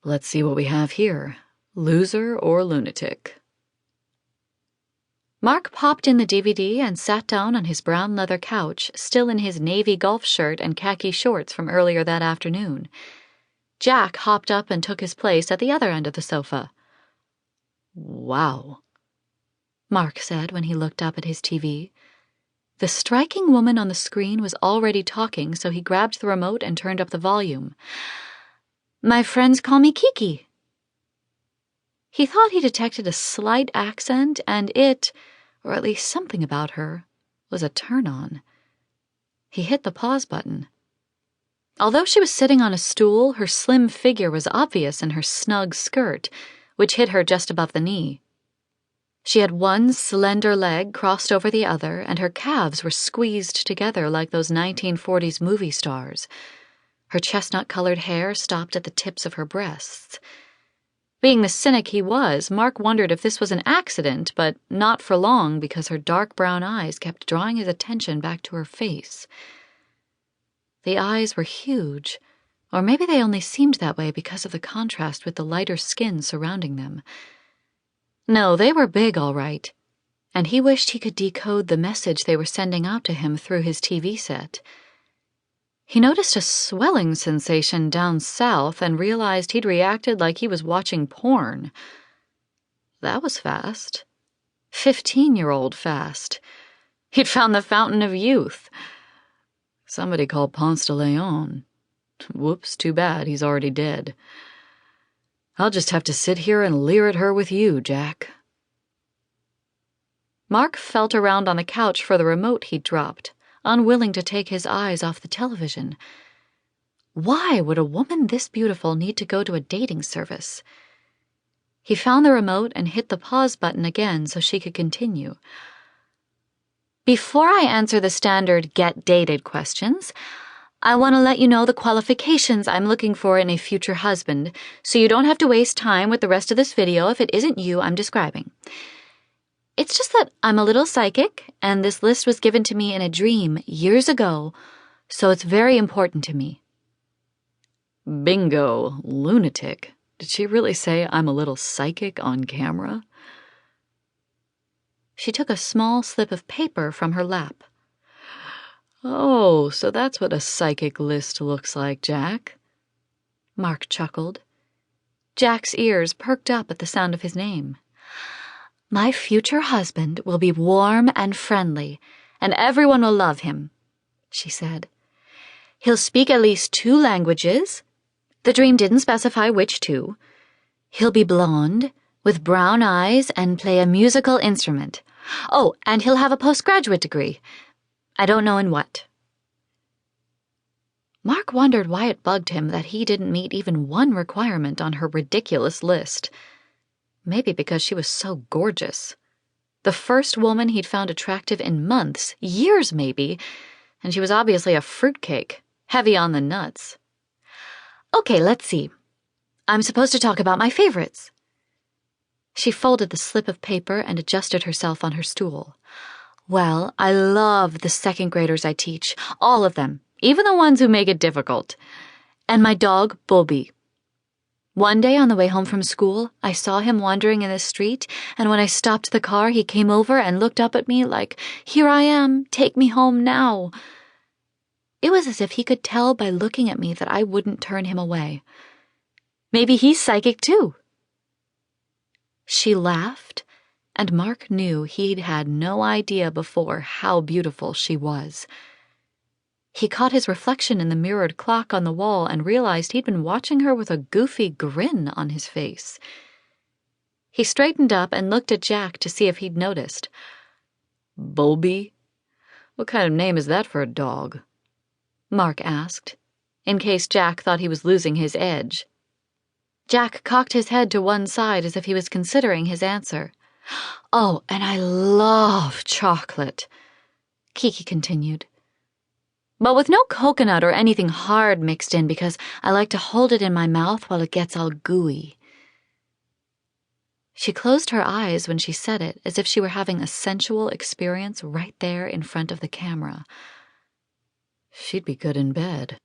Let's see what we have here. Loser or lunatic? Mark popped in the DVD and sat down on his brown leather couch, still in his navy golf shirt and khaki shorts from earlier that afternoon. Jack hopped up and took his place at the other end of the sofa. Wow, Mark said when he looked up at his TV. The striking woman on the screen was already talking, so he grabbed the remote and turned up the volume. "My friends call me Kiki." He thought he detected a slight accent, and it, or at least something about her, was a turn-on. He hit the pause button. Although she was sitting on a stool, her slim figure was obvious in her snug skirt, which hit her just above the knee. She had one slender leg crossed over the other, and her calves were squeezed together like those 1940s movie stars. Her chestnut-colored hair stopped at the tips of her breasts. Being the cynic he was, Mark wondered if this was an accident, but not for long because her dark brown eyes kept drawing his attention back to her face. The eyes were huge, or maybe they only seemed that way because of the contrast with the lighter skin surrounding them. No, they were big, all right, and he wished he could decode the message they were sending out to him through his TV set. He noticed a swelling sensation down south and realized he'd reacted like he was watching porn. That was fast. 15-year-old fast. He'd found the fountain of youth. Somebody called Ponce de Leon. Whoops, too bad, he's already dead. I'll just have to sit here and leer at her with you, Jack. Mark felt around on the couch for the remote he'd dropped, unwilling to take his eyes off the television. Why would a woman this beautiful need to go to a dating service? He found the remote and hit the pause button again so she could continue. "Before I answer the standard get dated questions, I want to let you know the qualifications I'm looking for in a future husband, so you don't have to waste time with the rest of this video if it isn't you I'm describing. It's just that I'm a little psychic, and this list was given to me in a dream years ago, so it's very important to me." Bingo, lunatic. Did she really say I'm a little psychic on camera? She took a small slip of paper from her lap. "Oh, so that's what a psychic list looks like, Jack." Mark chuckled. Jack's ears perked up at the sound of his name. "My future husband will be warm and friendly, and everyone will love him," she said. "He'll speak at least 2 languages. The dream didn't specify which 2. He'll be blonde, with brown eyes, and play a musical instrument. Oh, and he'll have a postgraduate degree. I don't know in what." Mark wondered why it bugged him that he didn't meet even one requirement on her ridiculous list. Maybe because she was so gorgeous. The first woman he'd found attractive in months, years maybe, and she was obviously a fruitcake, heavy on the nuts. "Okay, let's see. I'm supposed to talk about my favorites." She folded the slip of paper and adjusted herself on her stool. "Well, I love the second graders I teach, all of them, even the ones who make it difficult. And my dog, Bobby. One day on the way home from school, I saw him wandering in the street, and when I stopped the car, he came over and looked up at me like, 'Here I am, take me home now.' It was as if he could tell by looking at me that I wouldn't turn him away. Maybe he's psychic too." She laughed, and Mark knew he'd had no idea before how beautiful she was. He caught his reflection in the mirrored clock on the wall and realized he'd been watching her with a goofy grin on his face. He straightened up and looked at Jack to see if he'd noticed. "Bobby? What kind of name is that for a dog?" Mark asked, in case Jack thought he was losing his edge. Jack cocked his head to one side as if he was considering his answer. "Oh, and I love chocolate," Kiki continued. "But with no coconut or anything hard mixed in because I like to hold it in my mouth while it gets all gooey." She closed her eyes when she said it, as if she were having a sensual experience right there in front of the camera. She'd be good in bed.